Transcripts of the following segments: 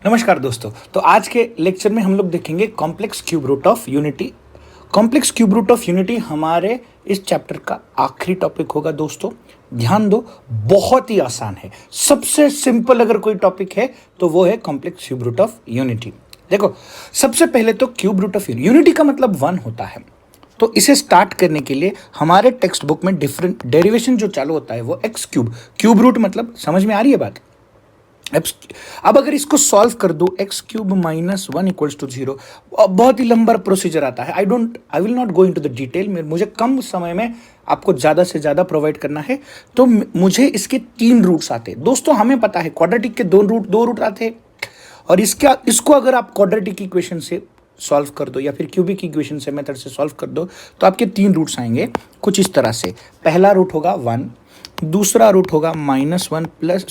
नमस्कार दोस्तों। तो आज के लेक्चर में हम लोग देखेंगे complex cube root of unity. Complex cube root of unity हमारे इस चैप्टर का आखिरी टॉपिक होगा दोस्तों। ध्यान दो, बहुत ही आसान है, सबसे सिंपल अगर कोई टॉपिक है तो वो है complex cube root of unity. देखो, सबसे पहले तो क्यूब रूट ऑफ यूनिटी का मतलब 1 होता है। तो इसे स्टार्ट करने के लिए हमारे टेक्स्ट बुक में डिफरेंट डेरिवेशन जो चालू होता है वो एक्स क्यूब, क्यूब रूट मतलब समझ में आ रही है बात। अब अगर इसको सॉल्व कर दो, X cube minus 1 equals to 0, बहुत ही लंबा प्रोसीजर आता है। I will not go into the detail, मुझे कम समय में आपको ज़्यादा से ज़्यादा प्रोवाइड करना है। तो मुझे इसके 3 रूट्स आते हैं दोस्तों। हमें पता है क्वाड्रेटिक के दो रूट आते हैं, और इसको अगर आप क्वाड्रेटिक इक्वेशन से सॉल्व कर दो या फिर क्यूबिक इक्वेशन से मेथड से सॉल्व कर दो तो आपके 3 रूट्स आएंगे कुछ इस तरह से। पहला रूट होगा 1, दूसरा रूट होगा minus one plus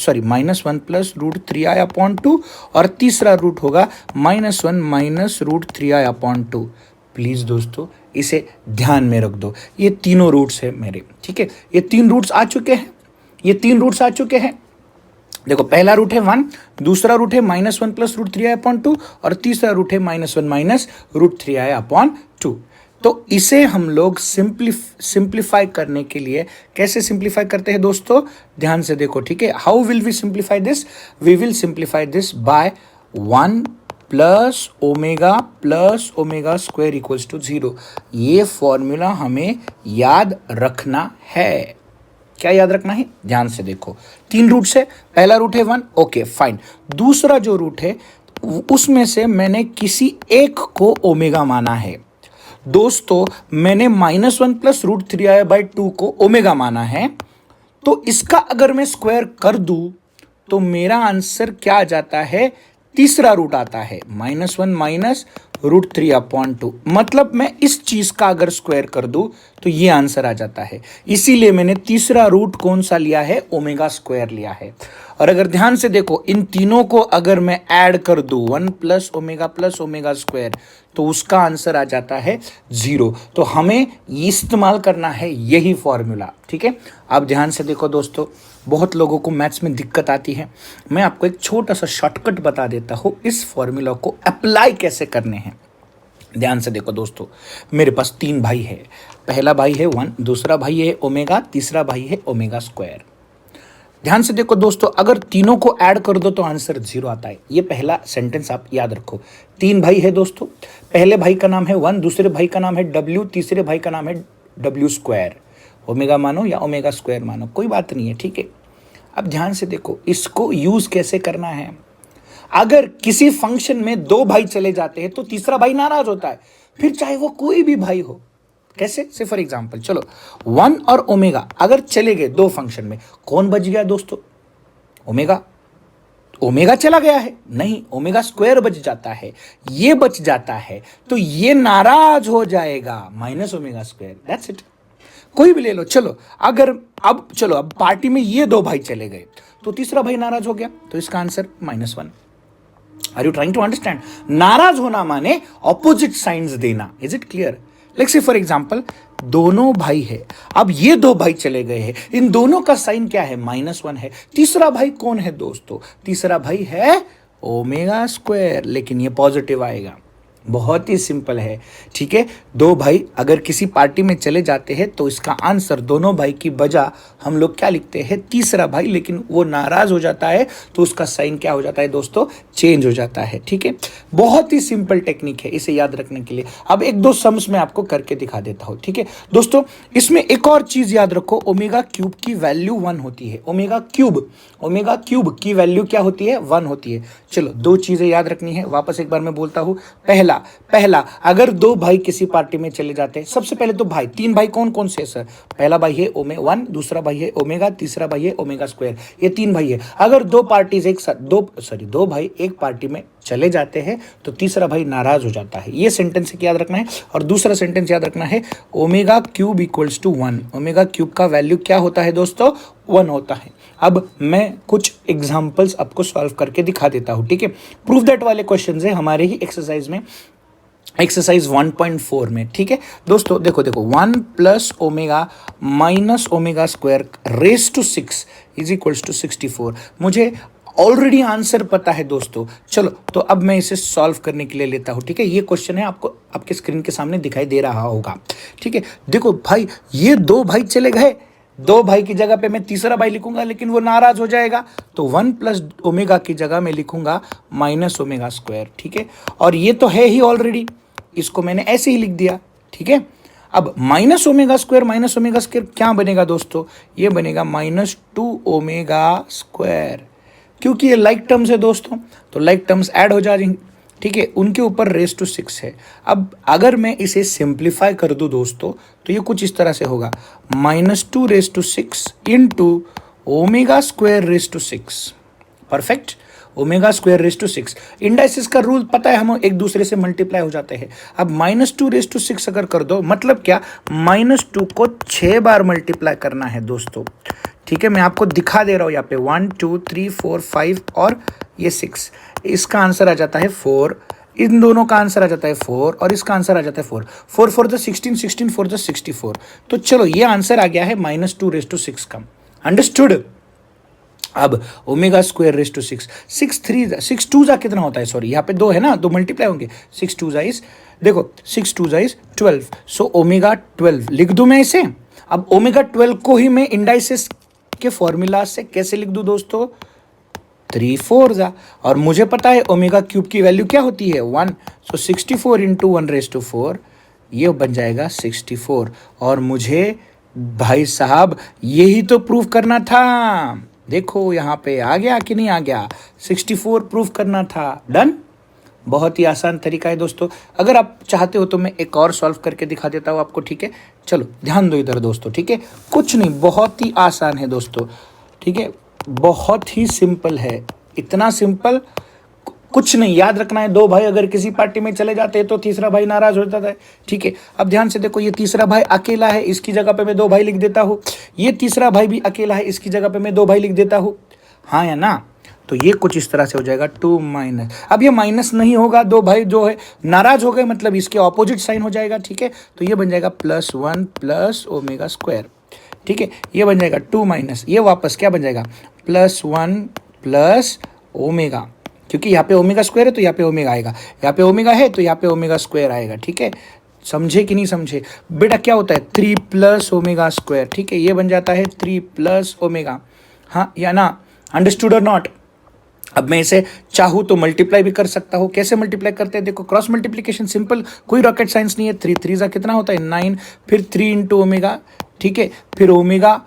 root 3i upon 2, और तीसरा रूट होगा -1 minus root 3i upon 2। Please दोस्तों इसे ध्यान में रख दो, ये तीनों रूट्स है मेरे, ठीक है। ये 3 रूट्स आ चुके हैं। देखो, पहला रूट है 1, दूसरा रूट है -1 प्लस रूट 3i अपॉन 2, और तीसरा रूट है -1 माइनस रूट 3i अपॉन 2। तो इसे हम लोग सिंप्लीफाई करने के लिए कैसे सिंप्लीफाई करते हैं दोस्तों, ध्यान से देखो, ठीक है। How will we simplify this? We will simplify this by 1 plus omega square equals to 0। ये फॉर्मूला हमें याद रखना है। क्या याद रखना है? ध्यान से देखो, 3 रूट से पहला रूट है 1, ओके फाइन। दूसरा जो रूट है उसमें से मैंने किसी एक को ओमेगा माना है दोस्तों। मैंने -1 प्लस रूट 3i बाई 2 को ओमेगा माना है। तो इसका अगर मैं स्क्वायर कर दूं तो मेरा आंसर क्या आ जाता है? तीसरा रूट आता है -1 माइनस रूट 3 अपॉन 2। मतलब मैं इस चीज का अगर स्क्वायर कर दूं तो ये आंसर आ जाता है। इसीलिए मैंने तीसरा रूट कौन सा लिया है? ओमेगा स्क्वायर लिया है। और अगर ध्यान से देखो, इन तीनों को अगर मैं ऐड कर दूं 1 प्लस ओमेगा स्क्वायर, तो उसका आंसर आ जाता है 0। तो हमें इस्तेमाल करना है यही फॉर्मूला, ठीक है। अब ध्यान से देखो दोस्तों, बहुत लोगों को मैथ्स में दिक्कत आती है। मैं आपको एक छोटा सा शॉर्टकट बता देता हूँ इस फॉर्मूला को अप्लाई कैसे करने हैं। ध्यान से देखो दोस्तों, मेरे पास 3 भाई है। पहला भाई है 1, दूसरा भाई है ओमेगा, तीसरा भाई है ओमेगा स्क्वायर। ध्यान से देखो दोस्तों, अगर तीनों को ऐड कर दो तो आंसर 0 आता है। ये पहला सेंटेंस आप याद रखो। 3 भाई है दोस्तों, पहले भाई का नाम है 1, दूसरे भाई का नाम है W, तीसरे भाई का नाम है W स्क्वायर। ओमेगा मानो या ओमेगा स्क्वायर मानो, कोई बात नहीं है, ठीक है। अब ध्यान से देखो, इसको यूज कैसे करना है। अगर किसी फंक्शन में 2 भाई चले जाते हैं तो तीसरा भाई नाराज होता है, फिर चाहे वो कोई भी भाई हो। कैसे? से फॉर एग्जांपल, चलो 1 और ओमेगा अगर चले गए 2 फंक्शन में, कौन बच गया दोस्तों? ओमेगा चला गया है? नहीं, ओमेगा स्क्वायर बच जाता है, ये बच जाता है, तो ये नाराज हो जाएगा minus omega square. That's it. कोई भी ले लो। चलो अब पार्टी में ये 2 भाई चले गए तो तीसरा भाई नाराज हो गया, तो इसका answer -1। Are you trying to understand? नाराज होना माने ऑपोजिट साइंस देना। Is it clear? Let's say for example, दोनों भाई है, अब ये 2 भाई चले गए हैं, इन दोनों का साइन क्या है? -1 है। तीसरा भाई कौन है दोस्तों? तीसरा भाई है ओमेगा स्क्वायर, लेकिन ये पॉजिटिव आएगा। बहुत ही सिंपल है, ठीक है। 2 भाई अगर किसी पार्टी में चले जाते हैं तो इसका आंसर दोनों भाई की बजाय हम लोग क्या लिखते हैं? तीसरा भाई। लेकिन वो नाराज हो जाता है तो उसका साइन क्या हो जाता है दोस्तों? चेंज हो जाता है, ठीक है। बहुत ही सिंपल टेक्निक है इसे याद रखने के लिए। अब 1-2 सम्स में आपको करके दिखा देता हूं, ठीक है दोस्तों। इसमें एक और चीज याद रखो, ओमेगा क्यूब की वैल्यू 1 होती है। ओमेगा क्यूब की वैल्यू क्या होती है? 1 होती है। चलो 2 चीजें याद रखनी है, वापस एक बार मैं बोलता हूं। पहला अगर 2 भाई किसी पार्टी में चले जाते हैं, सबसे पहले तो भाई 3 भाई कौन कौन से सर? पहला भाई है ओमेगा 1, दूसरा भाई है ओमेगा, तीसरा भाई है ओमेगा स्क्वायर। ये 3 भाई है। अगर 2 भाई एक पार्टी में चले जाते हैं तो तीसरा भाई नाराज हो जाता है। ये सेंटेंस याद रखना है। और दूसरा सेंटेंस याद रखना है, omega cube equals to 1। Omega cube का वैल्यू क्या होता है दोस्तों? 1 होता है। अब मैं कुछ एग्जांपल्स आपको सॉल्व करके दिखा देता हूं, ठीक है। प्रूफ दैट वाले क्वेश्चंस है हमारे ही एक्सरसाइज में, एक्सरसाइज 1.4 में, ठीक है दोस्तों। देखो 1 plus omega minus omega square raise to 6 is equals to 64। मुझे ऑलरेडी आंसर पता है दोस्तों। चलो तो अब मैं इसे सॉल्व करने के लिए लेता हूं, ठीक है। ये क्वेश्चन है, आपको आपके स्क्रीन के सामने दिखाई दे रहा होगा, ठीक है। देखो भाई, ये दो भाई चले गए, दो भाई की जगह पे मैं तीसरा भाई लिखूंगा, लेकिन वो नाराज हो जाएगा, तो 1 प्लस ओमेगा की जगह मैं लिखूंगा माइनस ओमेगा स्क्वायर, ठीक है। और ये तो है ही ऑलरेडी, इसको मैंने ऐसे ही लिख दिया, ठीक है। अब माइनस ओमेगा स्क्वायर क्या बनेगा दोस्तों? ये बनेगा -2 ओमेगा स्क्वायर, क्योंकि ये लाइक टर्म्स है दोस्तों, तो लाइक टर्म्स ऐड हो जाएंगे, ठीक है। उनके ऊपर रेस टू 6 है। अब अगर मैं इसे सिंप्लीफाई कर दूं दोस्तों, तो ये कुछ इस तरह से होगा, -2 raise to 6 into omega square raise to 6। Perfect, omega square raise to 6। Indices का रूल पता है, हम एक दूसरे से मल्टीप्लाई हो जाते हैं। अब -2 रेस टू 6 अगर कर दो, मतलब क्या, -2 को 6 बार मल्टीप्लाई करना है दोस्तों, ठीक है। मैं आपको दिखा दे रहा हूं यहाँ पे 1 2 3 4 5 और ये 6। इसका आंसर आ जाता है 4, इन दोनों का आंसर आ जाता है 4, और इसका आंसर आ जाता है 4। 4 4 द 16, 16 4 द 64। तो चलो ये आंसर आ गया है -2 रेस टू 6 का। अंडरस्टूड। अब ओमेगा स्क्वायर रेस टू 6, 6 2 जा कितना होता है, सॉरी यहाँ पे 2 है ना, 2 मल्टीप्लाई होंगे, 6 2 जा इज, देखो 6 2 जा इज 12, सो ओमेगा 12 लिख दूं मैं इसे। अब ओमेगा 12 को ही मैं इंडाइसिस के फॉर्मूला से कैसे लिख दूं दोस्तों, 3 4 जा, और मुझे पता है ओमेगा क्यूब की वैल्यू क्या होती है, 1, सो 64 इंटू 1 रेस टू 4, ये बन जाएगा 64। और मुझे भाई साहब यही तो प्रूफ करना था, देखो यहाँ पे आ गया कि नहीं आ गया, 64 प्रूफ करना था। डन। बहुत ही आसान तरीका है दोस्तों। अगर आप चाहते हो तो मैं एक और सॉल्व करके दिखा देता हूँ आपको, ठीक है। चलो ध्यान दो इधर दोस्तों, ठीक है। कुछ नहीं, बहुत ही आसान है दोस्तों, ठीक है, बहुत ही सिंपल है, इतना सिंपल कुछ नहीं। याद रखना है, दो भाई अगर किसी पार्टी में चले जाते हैं तो तीसरा भाई नाराज हो जाता है, ठीक है। अब ध्यान से देखो, ये तीसरा भाई अकेला है, इसकी जगह पे मैं 2 भाई लिख देता हूँ। ये तीसरा भाई भी अकेला है, इसकी जगह पे मैं 2 भाई लिख देता हूँ, हाँ या ना। तो ये कुछ इस तरह से हो जाएगा 2 माइनस, अब ये माइनस नहीं होगा, 2 भाई जो है नाराज हो गए, मतलब इसके ऑपोजिट साइन हो जाएगा, ठीक है। तो ये बन जाएगा +1 प्लस ओमेगा स्क्वायर, ठीक है। ये बन जाएगा 2 माइनस, ये वापस क्या बन जाएगा, +1 प्लस ओमेगा, क्योंकि यहाँ पे ओमेगा स्क्वायर है तो यहाँ पे ओमेगा आएगा, यहाँ पे ओमेगा है तो यहाँ पे ओमेगा स्क्वायर आएगा, ठीक है। समझे कि नहीं समझे बेटा? क्या होता है 3 प्लस ओमेगा स्क्वायर, ठीक है। ये बन जाता है 3 प्लस ओमेगा, हाँ या ना। अंडरस्टूड और नॉट? अब मैं इसे चाहूँ तो मल्टीप्लाई भी कर सकता हूँ। कैसे मल्टीप्लाई करते हैं, देखो क्रॉस मल्टीप्लिकेशन, सिंपल, कोई रॉकेट साइंस नहीं है। 3 3 जा कितना होता है 9, फिर 3 इंटू ओमेगा, ठीक है, फिर ओमेगा,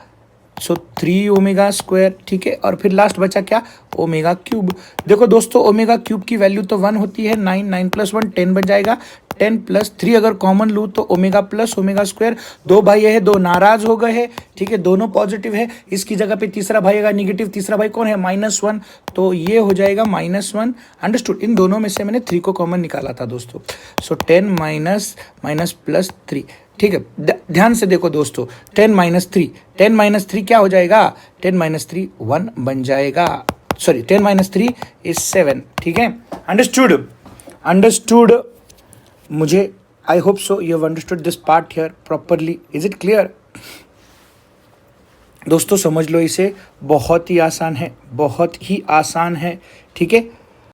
सो 3 ओमेगा स्क्वायर, ठीक है। और फिर लास्ट बचा क्या, ओमेगा क्यूब। देखो दोस्तों, ओमेगा क्यूब की वैल्यू तो 1 होती है, 9 9 प्लस 1 10 बन जाएगा, 10 प्लस 3 अगर कॉमन लूँ तो ओमेगा प्लस ओमेगा स्क्वायर। 2 भाई है, 2 नाराज हो गए हैं, ठीक है, दोनों पॉजिटिव है। इसकी जगह पे तीसरा भाई आएगा नेगेटिव, तीसरा भाई कौन है, -1, तो ये हो जाएगा -1। अंडरस्टूड। इन दोनों में से मैंने 3 को कॉमन निकाला था दोस्तों, सो 10 माइनस माइनस प्लस 3, ठीक है। ध्यान से देखो दोस्तों, 10 माइनस 3 क्या हो जाएगा, 10 माइनस 3 1 बन जाएगा, सॉरी 10 माइनस 3 इज 7, ठीक है। अंडरस्टूड। मुझे I hope so you have understood this part here properly. Is it clear दोस्तों? समझ लो इसे, बहुत ही आसान है, बहुत ही आसान है, ठीक है।